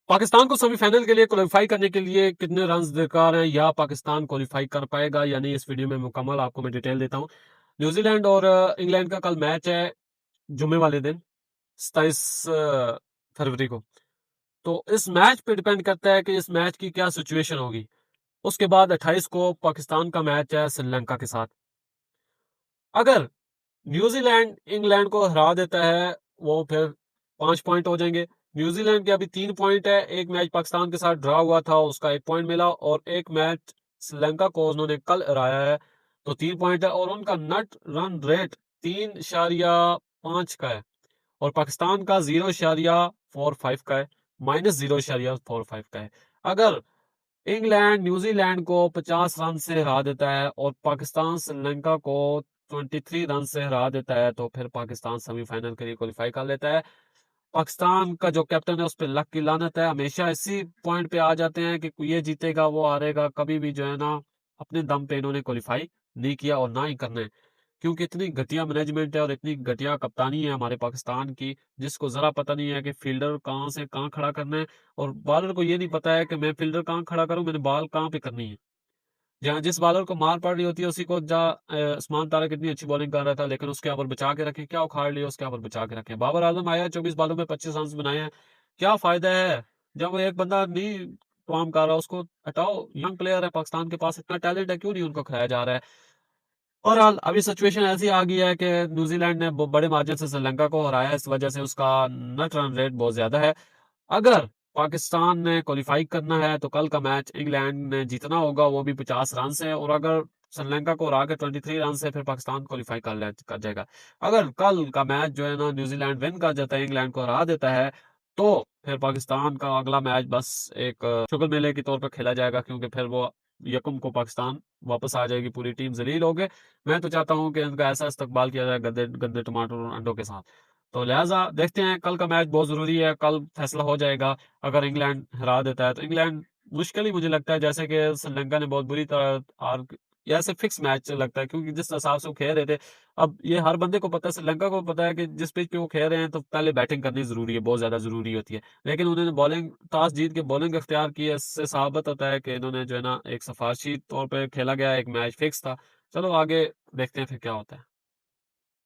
पाकिस्तान को सेमीफाइनल के लिए क्वालिफाई करने के लिए कितने रन दरकार हैं या पाकिस्तान क्वालिफाई कर पाएगा या नहीं, इस वीडियो में मुकम्मल आपको मैं डिटेल देता हूं। न्यूजीलैंड और इंग्लैंड का कल मैच है, जुम्मे वाले दिन 27 फरवरी को। तो इस मैच पे डिपेंड करता है कि इस मैच की क्या सिचुएशन होगी। उसके बाद 28 को पाकिस्तान का मैच है श्रीलंका के साथ। अगर न्यूजीलैंड इंग्लैंड को हरा देता है, वो फिर 5 पॉइंट हो जाएंगे। न्यूजीलैंड के अभी 3 पॉइंट है, एक मैच पाकिस्तान के साथ ड्रा हुआ था, उसका 1 पॉइंट मिला, और एक मैच श्रीलंका को उन्होंने कल हराया है, तो 3 पॉइंट है। और उनका नेट रन रेट 3.5 का है, और पाकिस्तान का 0.45 का है, -0.45 का है। अगर इंग्लैंड न्यूजीलैंड को 50 रन से हरा देता है और पाकिस्तान श्रीलंका को 23 रन से हरा देता है, तो फिर पाकिस्तान सेमीफाइनल के लिए क्वालिफाई कर लेता है। पाकिस्तान का जो कैप्टन है उस पर लक की लानत है, हमेशा इसी पॉइंट पे आ जाते हैं कि ये जीतेगा वो हारेगा, कभी भी जो है ना अपने दम पे इन्होंने क्वालिफाई नहीं किया और ना ही करना है, क्योंकि इतनी घटिया मैनेजमेंट है और इतनी घटिया कप्तानी है हमारे पाकिस्तान की, जिसको जरा पता नहीं है कि फील्डर कहाँ से कहाँ खड़ा करना है, और बॉलर को ये नहीं पता है कि मैं फील्डर कहाँ खड़ा करूं, मैंने बॉल कहाँ पे करनी है। जहाँ जिस बॉलर को मार पड़ रही होती है उसी को उस्मान तारिक इतनी अच्छी बॉलिंग कर रहा था, लेकिन उसके ऊपर बचा के रखे, क्या उखाड़ लिया, उसके ऊपर बचा के रखे। बाबर आजम आया, 24 बॉलों में 25 रन बनाए हैं, क्या फायदा है जब वो एक बंदा नहीं परफॉर्म कर रहा, उसको हटाओ। यंग प्लेयर है, पाकिस्तान के पास इतना टैलेंट है, क्यों नहीं उनको खिलाया जा रहा है। ओवरऑल अभी सिचुएशन ऐसी आ गई है कि न्यूजीलैंड ने बड़े मार्जिन से श्रीलंका को हराया, इस वजह से उसका नेट रन रेट बहुत ज्यादा है। अगर पाकिस्तान ने क्वालिफाई करना है तो कल का मैच इंग्लैंड ने जीतना होगा, वो भी 50 रन से, और अगर श्रीलंका को हरा के 23 रन से, फिर पाकिस्तान क्वालिफाई कर जाएगा। अगर कल का मैच जो है ना न्यूजीलैंड विन कर जाता है, इंग्लैंड को हरा देता है, तो फिर पाकिस्तान का अगला मैच बस एक शुक्र मेले के तौर पर खेला जाएगा, क्योंकि फिर वो यकम को पाकिस्तान वापस आ जाएगी, पूरी टीम जलील हो गए। मैं तो चाहता हूँ कि इनका ऐसा इस्तकबाल किया जाए गंदे गंदे टमाटर और अंडों के साथ। तो लिहाजा देखते हैं, कल का मैच बहुत जरूरी है, कल फैसला हो जाएगा। अगर इंग्लैंड हरा देता है तो इंग्लैंड मुश्किल ही मुझे लगता है, जैसे कि श्रीलंका ने बहुत बुरी तरह हार, या ऐसे फिक्स मैच लगता है, क्योंकि जिस हिसाब से वो खेल रहे थे। अब ये हर बंदे को पता है, श्रीलंका को पता है कि जिस पिच पे वो खेल रहे हैं तो पहले बैटिंग करनी जरूरी है, बहुत ज्यादा जरूरी होती है। लेकिन उन्होंने बॉलिंग टॉस जीत के बॉलिंग इख्तियार की है, इससे साबित होता है कि इन्होंने जो है ना एक सफारशी तौर पर खेला गया, एक मैच फिक्स था। चलो आगे देखते हैं फिर क्या होता है।